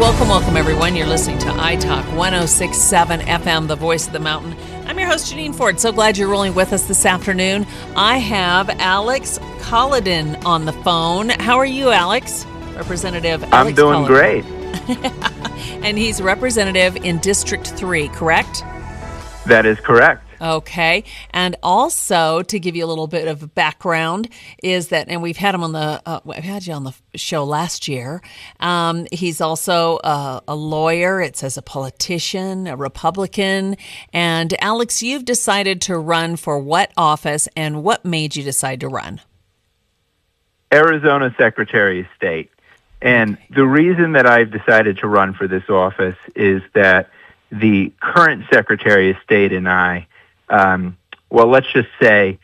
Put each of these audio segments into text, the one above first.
Welcome, everyone. You're listening to Italk 106.7 FM, the voice of the mountain. I'm your host, Jineane Ford. So glad you're rolling with us this afternoon. I have Alex Kolodin on the phone. How are you, Alex? Representative Alex I'm doing Kolodin. Great. And he's representative in District 3, correct? That is correct. Okay. And also, to give you a little bit of background, is that, and we've had him on we've had you on the show last year. He's also a lawyer. It says a politician, a Republican. And Alex, you've decided to run for what office, and what made you decide to run? Arizona Secretary of State. And the reason that I've decided to run for this office is that the current Secretary of State and I, well, let's just say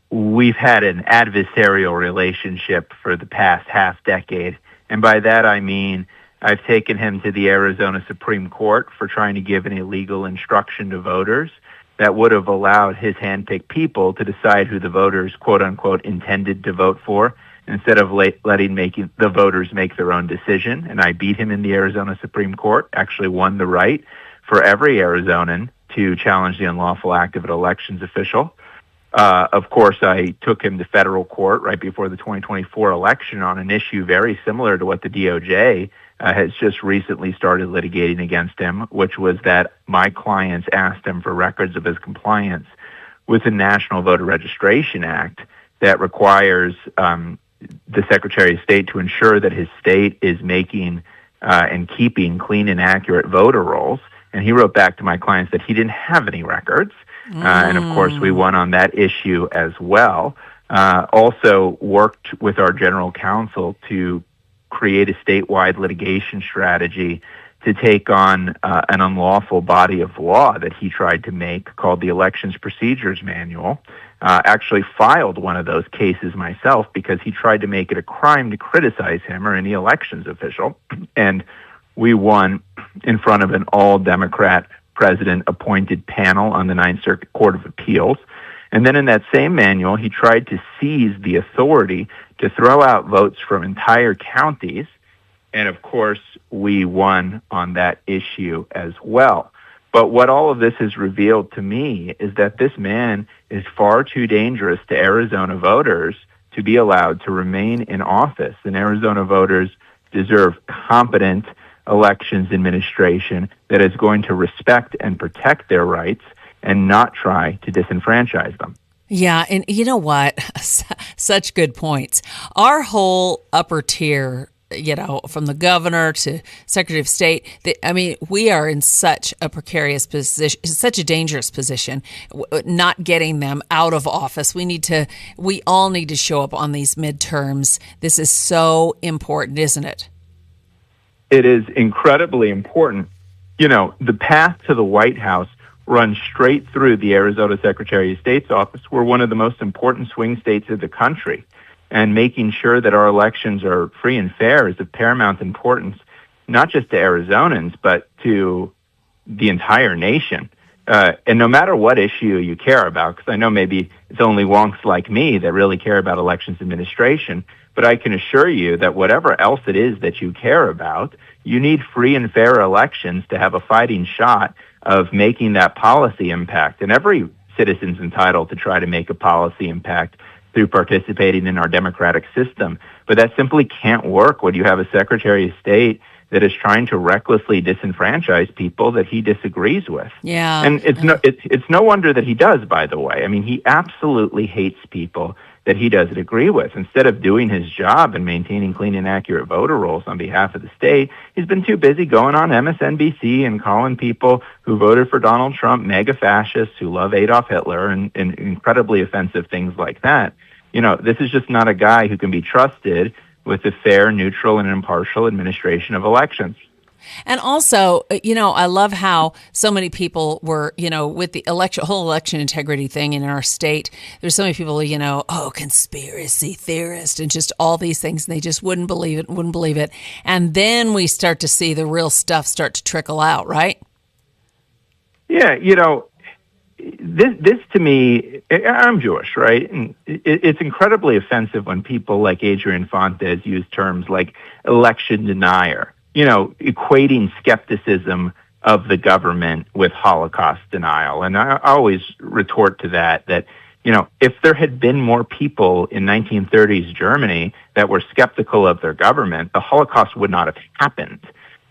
we've had an adversarial relationship for the past half decade. And by that I mean I've taken him to the Arizona Supreme Court for trying to give an illegal instruction to voters that would have allowed his handpicked people to decide who the voters, quote unquote, intended to vote for, instead of letting the voters make their own decision. And I beat him in the Arizona Supreme Court, actually won the right for every Arizonan to challenge the unlawful act of an elections official. Of course, I took him to federal court right before the 2024 election on an issue very similar to what the DOJ has just recently started litigating against him, which was that my clients asked him for records of his compliance with the National Voter Registration Act that requires the Secretary of State to ensure that his state is making and keeping clean and accurate voter rolls. And he wrote back to my clients that he didn't have any records. And of course, we won on that issue as well. Also worked with our general counsel to create a statewide litigation strategy to take on an unlawful body of law that he tried to make called the Elections Procedures Manual. Actually filed one of those cases myself because he tried to make it a crime to criticize him or any elections official. And we won in front of an all-Democrat president-appointed panel on the Ninth Circuit Court of Appeals. And then in that same manual, he tried to seize the authority to throw out votes from entire counties. And of course, we won on that issue as well. But what all of this has revealed to me is that this man is far too dangerous to Arizona voters to be allowed to remain in office. And Arizona voters deserve competent elections administration that is going to respect and protect their rights and not try to disenfranchise them. Yeah, and you know what? Such good points. Our whole upper tier, from the governor to Secretary of State, we are in such a precarious position, such a dangerous position, not getting them out of office. We all need to show up on these midterms. This is so important, isn't it? It is incredibly important. The path to the White House runs straight through the Arizona Secretary of State's office. We're one of the most important swing states of the country. And making sure that our elections are free and fair is of paramount importance, not just to Arizonans, but to the entire nation. And no matter what issue you care about, because I know maybe it's only wonks like me that really care about elections administration, but I can assure you that whatever else it is that you care about, you need free and fair elections to have a fighting shot of making that policy impact. And every citizen's entitled to try to make a policy impact through participating in our democratic system. But that simply can't work when you have a Secretary of State that is trying to recklessly disenfranchise people that he disagrees with. Yeah. And it's no wonder that he does, by the way. I mean, he absolutely hates people that he doesn't agree with. Instead of doing his job and maintaining clean and accurate voter rolls on behalf of the state, he's been too busy going on MSNBC and calling people who voted for Donald Trump mega fascists who love Adolf Hitler and incredibly offensive things like that. This is just not a guy who can be trusted with a fair, neutral, and impartial administration of elections. And also, I love how so many people were, with the whole election integrity thing in our state. There's so many people, conspiracy theorist and just all these things. And they just wouldn't believe it. And then we start to see the real stuff start to trickle out, right? Yeah, this to me, I'm Jewish, right? And it's incredibly offensive when people like Adrian Fontes use terms like election denier equating skepticism of the government with Holocaust denial. And I always retort to that, if there had been more people in 1930s Germany that were skeptical of their government, the Holocaust would not have happened.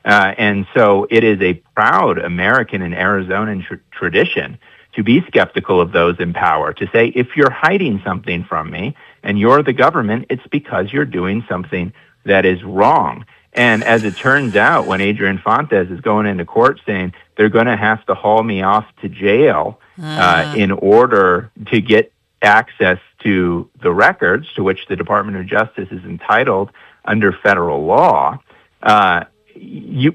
And so it is a proud American and Arizonan tradition to be skeptical of those in power, to say, if you're hiding something from me and you're the government, it's because you're doing something that is wrong. And as it turns out, when Adrian Fontes is going into court saying they're going to have to haul me off to jail in order to get access to the records to which the Department of Justice is entitled under federal law,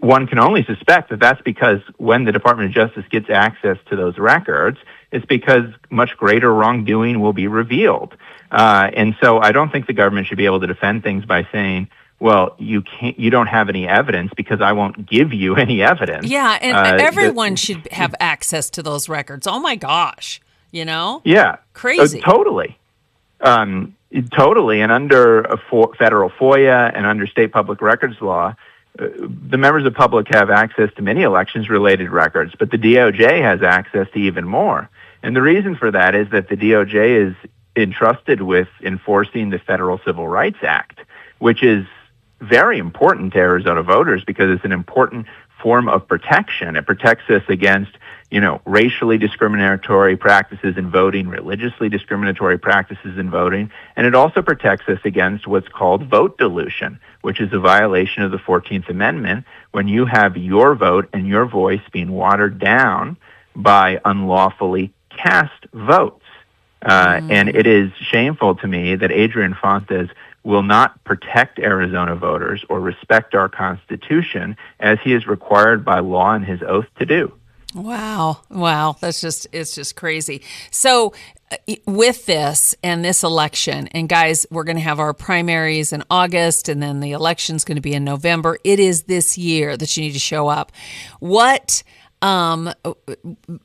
one can only suspect that that's because when the Department of Justice gets access to those records, it's because much greater wrongdoing will be revealed. And so I don't think the government should be able to defend things by saying, well, you don't have any evidence because I won't give you any evidence. Yeah, and everyone should have access to those records. Oh my gosh, Yeah. Crazy. Totally. Totally. And under a federal FOIA and under state public records law, the members of the public have access to many elections-related records, but the DOJ has access to even more. And the reason for that is that the DOJ is entrusted with enforcing the Federal Civil Rights Act, which is very important to Arizona voters because it's an important form of protection. It protects us against, racially discriminatory practices in voting, religiously discriminatory practices in voting, and it also protects us against what's called vote dilution, which is a violation of the 14th Amendment when you have your vote and your voice being watered down by unlawfully cast votes. And it is shameful to me that Adrian Fontes will not protect Arizona voters or respect our Constitution as he is required by law and his oath to do. Wow. It's just crazy. So with this and this election, and guys, we're going to have our primaries in August and then the election's going to be in November. It is this year that you need to show up.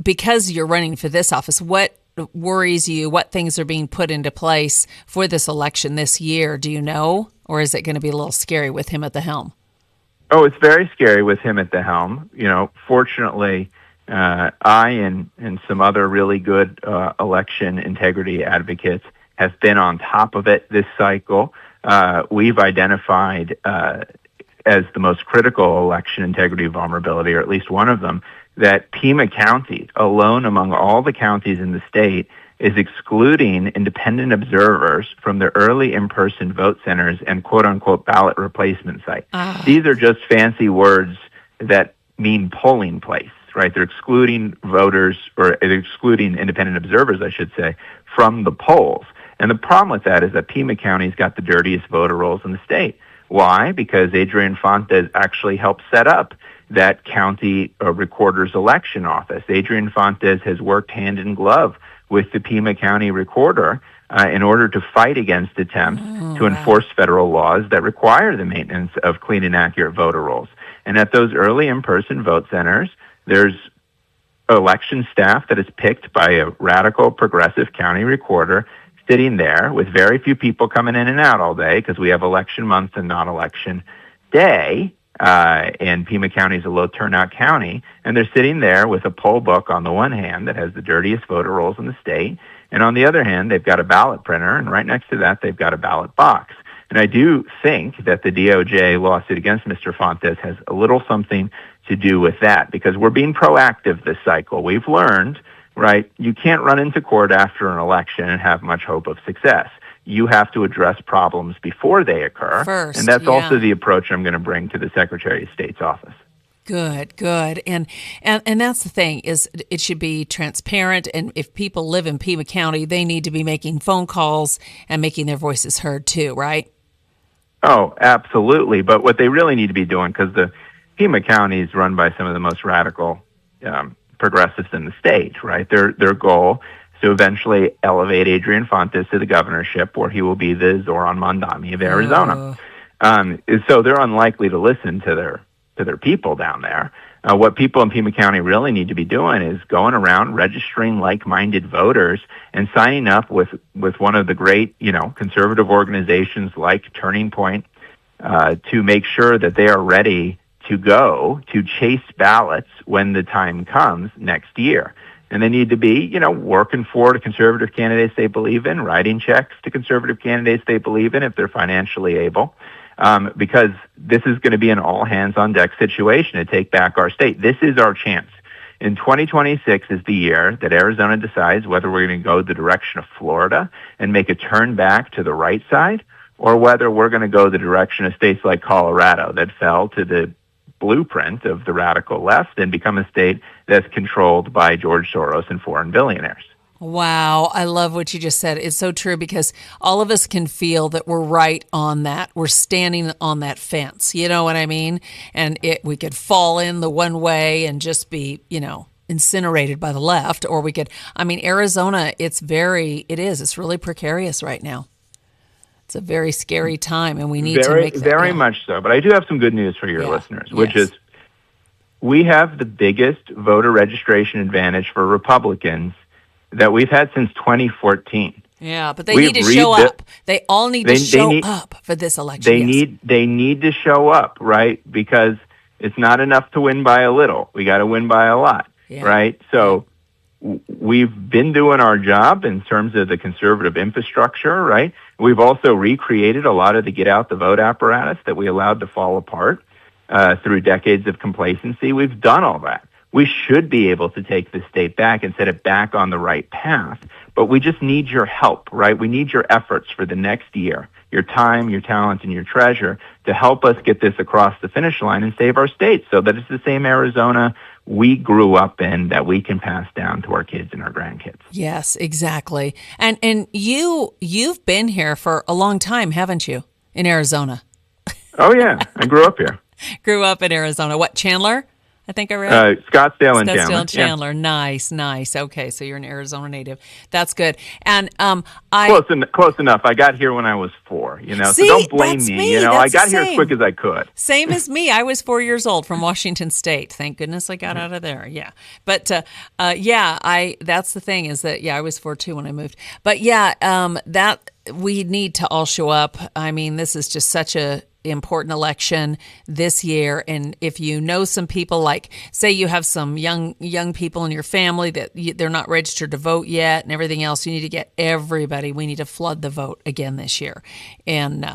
Because you're running for this office, what worries you? What things are being put into place for this election this year? Do you know? Or is it going to be a little scary with him at the helm? Oh, it's very scary with him at the helm. Fortunately, I and some other really good election integrity advocates have been on top of it this cycle. We've identified as the most critical election integrity vulnerability, or at least one of them, that Pima County, alone among all the counties in the state, is excluding independent observers from the early in-person vote centers and quote-unquote ballot replacement site. These are just fancy words that mean polling place, right? They're excluding voters, or excluding independent observers, I should say, from the polls. And the problem with that is that Pima County's got the dirtiest voter rolls in the state. Why? Because Adrian Fontes actually helped set up that county recorder's election office. Adrian Fontes has worked hand in glove with the Pima County recorder in order to fight against attempts to enforce federal laws that require the maintenance of clean and accurate voter rolls. And at those early in-person vote centers, there's election staff that is picked by a radical progressive county recorder sitting there with very few people coming in and out all day because we have election month and not election day. And Pima County is a low turnout county, and they're sitting there with a poll book on the one hand that has the dirtiest voter rolls in the state, and on the other hand, they've got a ballot printer, and right next to that, they've got a ballot box. And I do think that the DOJ lawsuit against Mr. Fontes has a little something to do with that, because we're being proactive this cycle. We've learned, right, you can't run into court after an election and have much hope of success. You have to address problems before they occur. First, and that's also the approach I'm going to bring to the Secretary of State's office. Good. And that's the thing, is it should be transparent. And if people live in Pima County, they need to be making phone calls and making their voices heard too, right? Oh, absolutely. But what they really need to be doing, because the Pima County is run by some of the most radical progressives in the state, right? Their goal to eventually elevate Adrian Fontes to the governorship, where he will be the Zoran Mondani of Arizona. So they're unlikely to listen to their people down there. What people in Pima County really need to be doing is going around registering like-minded voters and signing up with one of the great, conservative organizations like Turning Point to make sure that they are ready to go to chase ballots when the time comes next year. And they need to be, working for the conservative candidates they believe in, writing checks to conservative candidates they believe in if they're financially able, because this is going to be an all-hands-on-deck situation to take back our state. This is our chance. In 2026 is the year that Arizona decides whether we're going to go the direction of Florida and make a turn back to the right side, or whether we're going to go the direction of states like Colorado that fell to the blueprint of the radical left and become a state that's controlled by George Soros and foreign billionaires. Wow, I love what you just said. It's so true because all of us can feel that we're right on that. We're standing on that fence. You know what I mean? And we could fall in the one way and just be, incinerated by the left, or we could, Arizona, it's really precarious right now. It's a very scary time, and we need to make that. Very much so. But I do have some good news for your listeners, which is we have the biggest voter registration advantage for Republicans that we've had since 2014. Yeah, but they need to show up. They all need to show up for this election. They need to show up, right? Because it's not enough to win by a little. We got to win by a lot, right? So we've been doing our job in terms of the conservative infrastructure, right? We've also recreated a lot of the get out the vote apparatus that we allowed to fall apart through decades of complacency. We've done all that. We should be able to take the state back and set it back on the right path. But we just need your help, right? We need your efforts for the next year, your time, your talent, and your treasure to help us get this across the finish line and save our state so that it's the same Arizona we grew up in that we can pass down to our kids and our grandkids. Yes, exactly. And you've been here for a long time, haven't you, in Arizona? Oh, yeah. I grew up here. Grew up in Arizona. What, Chandler? I think I read. Scottsdale and Chandler. Yeah. Nice. Okay, so you're an Arizona native. That's good. And close enough. I got here when I was 4. So don't blame me. I got here as quick as I could. Same as me. I was 4 years old from Washington State. Thank goodness I got out of there. Yeah, but that's the thing is that I was 4 too when I moved. But that we need to all show up. This is just such a important election this year, and if you know some people, like say you have some young people in your family that they're not registered to vote yet and everything else, you need to get everybody. We need to flood the vote again this year, and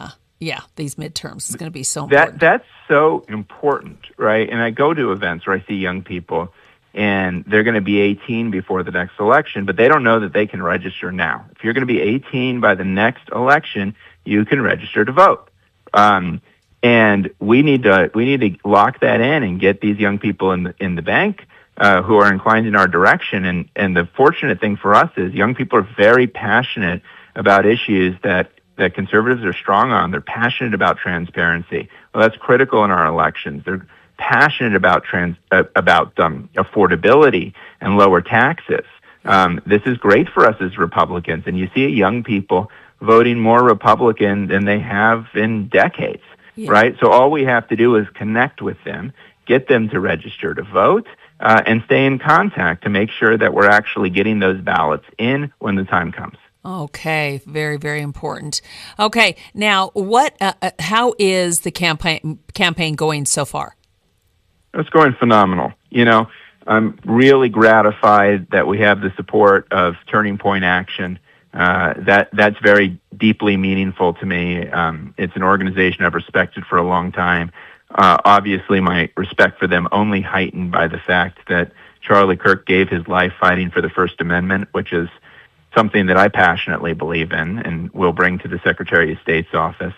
these midterms is going to be so important. That's so important, right? And I go to events where I see young people and they're going to be 18 before the next election, but they don't know that they can register now. If you're going to be 18 by the next election, you can register to vote. And we need to lock that in and get these young people in the bank who are inclined in our direction. And the fortunate thing for us is young people are very passionate about issues that conservatives are strong on. They're passionate about transparency. Well, that's critical in our elections. They're passionate about affordability and lower taxes. This is great for us as Republicans, and you see young people voting more Republican than they have in decades, right? So all we have to do is connect with them, get them to register to vote, and stay in contact to make sure that we're actually getting those ballots in when the time comes. Okay, very, very important. Okay, now how is the campaign going so far? It's going phenomenal. I'm really gratified that we have the support of Turning Point Action. That's very deeply meaningful to me. It's an organization I've respected for a long time. Obviously, my respect for them only heightened by the fact that Charlie Kirk gave his life fighting for the First Amendment, which is something that I passionately believe in and will bring to the Secretary of State's office.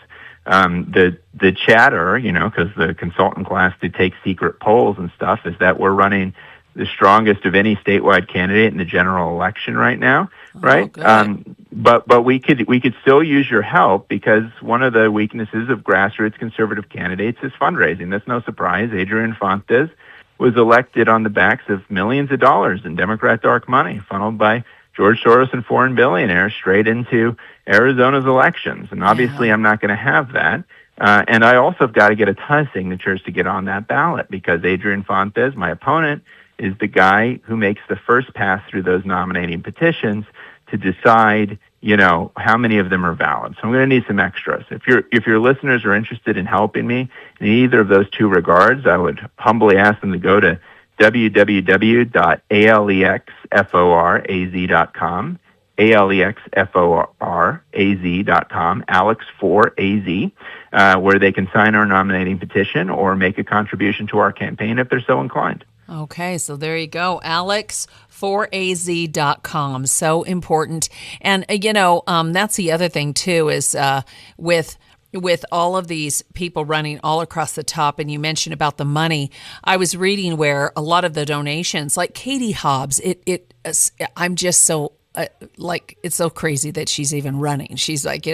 The chatter, because the consultant class did take secret polls and stuff, is that we're running the strongest of any statewide candidate in the general election right now, right? But we could still use your help because one of the weaknesses of grassroots conservative candidates is fundraising. That's no surprise. Adrian Fontes was elected on the backs of millions of dollars in Democrat dark money funneled by George Soros and foreign billionaires straight into Arizona's elections. And obviously I'm not going to have that. And I also have got to get a ton of signatures to get on that ballot because Adrian Fontes, my opponent, is the guy who makes the first pass through those nominating petitions to decide how many of them are valid. So I'm going to need some extras. If your listeners are interested in helping me in either of those two regards, I would humbly ask them to go to www.alexforaz.com, alexforaz.com, Alex for AZ, where they can sign our nominating petition or make a contribution to our campaign if they're so inclined. Okay, so there you go, alexforaz.com. So important. And, that's the other thing, too, is with all of these people running all across the top, and you mentioned about the money, I was reading where a lot of the donations, like Katie Hobbs, I'm just so, it's so crazy that she's even running. She's like,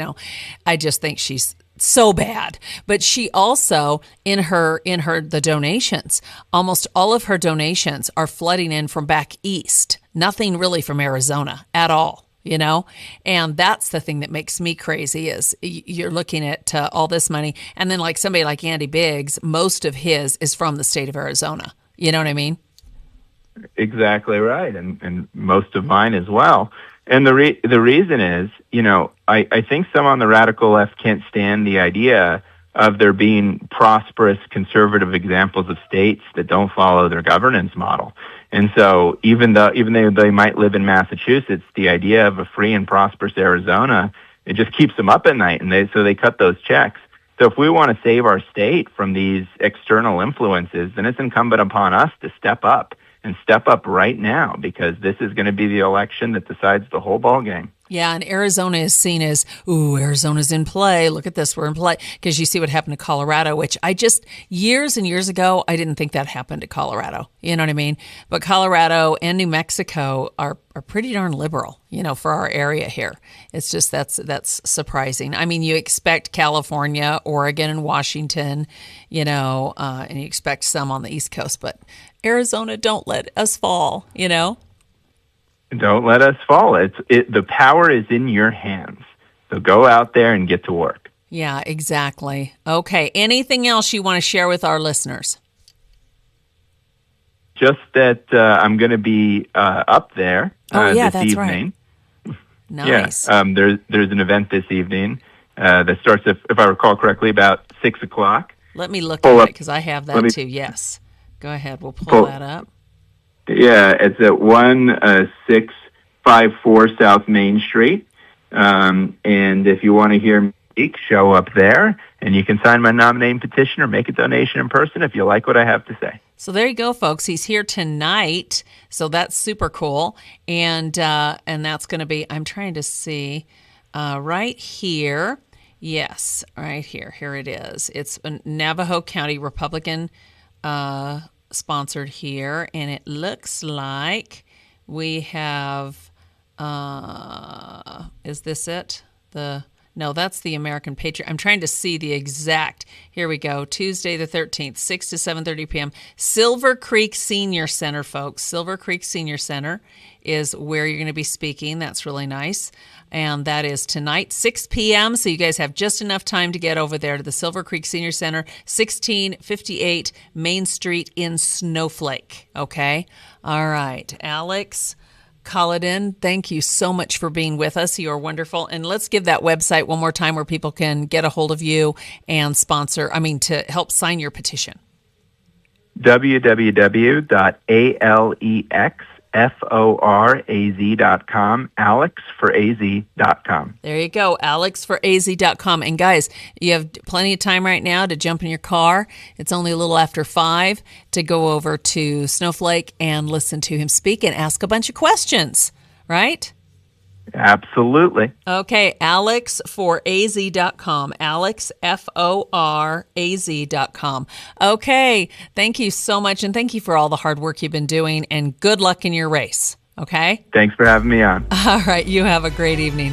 I just think she's so bad. But she also, in the donations, almost all of her donations are flooding in from back east. Nothing really from Arizona at all, and that's the thing that makes me crazy is you're looking at all this money. And then like somebody like Andy Biggs, most of his is from the state of Arizona. You know what I mean? Exactly right. And most of mine as well. And the reason is, I think some on the radical left can't stand the idea of there being prosperous conservative examples of states that don't follow their governance model. And so even though they might live in Massachusetts, the idea of a free and prosperous Arizona, it just keeps them up at night, and they cut those checks. So if we want to save our state from these external influences, then it's incumbent upon us to step up right now, because this is going to be the election that decides the whole ball game. Yeah, and Arizona is seen as, Arizona's in play. Look at this, we're in play. Because you see what happened to Colorado, which years and years ago, I didn't think that happened to Colorado. You know what I mean? But Colorado and New Mexico are pretty darn liberal, for our area here. It's just, that's surprising. I mean, you expect California, Oregon, and Washington, and you expect some on the East Coast, but Arizona, don't let us fall, Don't let us fall. The power is in your hands. So go out there and get to work. Yeah, exactly. Okay. Anything else you want to share with our listeners? Just that I'm going to be up there this that's evening. Right. Nice. Yeah, there's an event this evening that starts, if I recall correctly, about 6 o'clock. Let me look at it because I have that too. Yes. Go ahead. We'll pull that up. Yeah, it's at 1654 South Main Street. And if you want to hear me speak, show up there, and you can sign my nominating petition or make a donation in person if you like what I have to say. So there you go, folks. He's here tonight, so that's super cool. And that's going to be, I'm trying to see, right here. Yes, right here. Here it is. It's a Navajo County Republican sponsored here, and it looks like we have is this it? No, that's the American Patriot. I'm trying to see the exact. Here we go. Tuesday the 13th, 6 to 7:30 p.m. Silver Creek Senior Center, folks. Silver Creek Senior Center is where you're going to be speaking. That's really nice. And that is tonight, 6 p.m. So you guys have just enough time to get over there to the Silver Creek Senior Center, 1658 Main Street in Snowflake. Okay? All right. Alex Kolodin, thank you so much for being with us. You're wonderful. And let's give that website one more time where people can get a hold of you and to help sign your petition. www.alexforaz.com, alexforaz.com. There you go, alexforaz.com. And guys, you have plenty of time right now to jump in your car. It's only a little after 5 to go over to Snowflake and listen to him speak and ask a bunch of questions, right? Absolutely. Okay, alexforaz.com, alexforaz.com. Okay, thank you so much, and thank you for all the hard work you've been doing, and good luck in your race, okay? Thanks for having me on. All right, you have a great evening.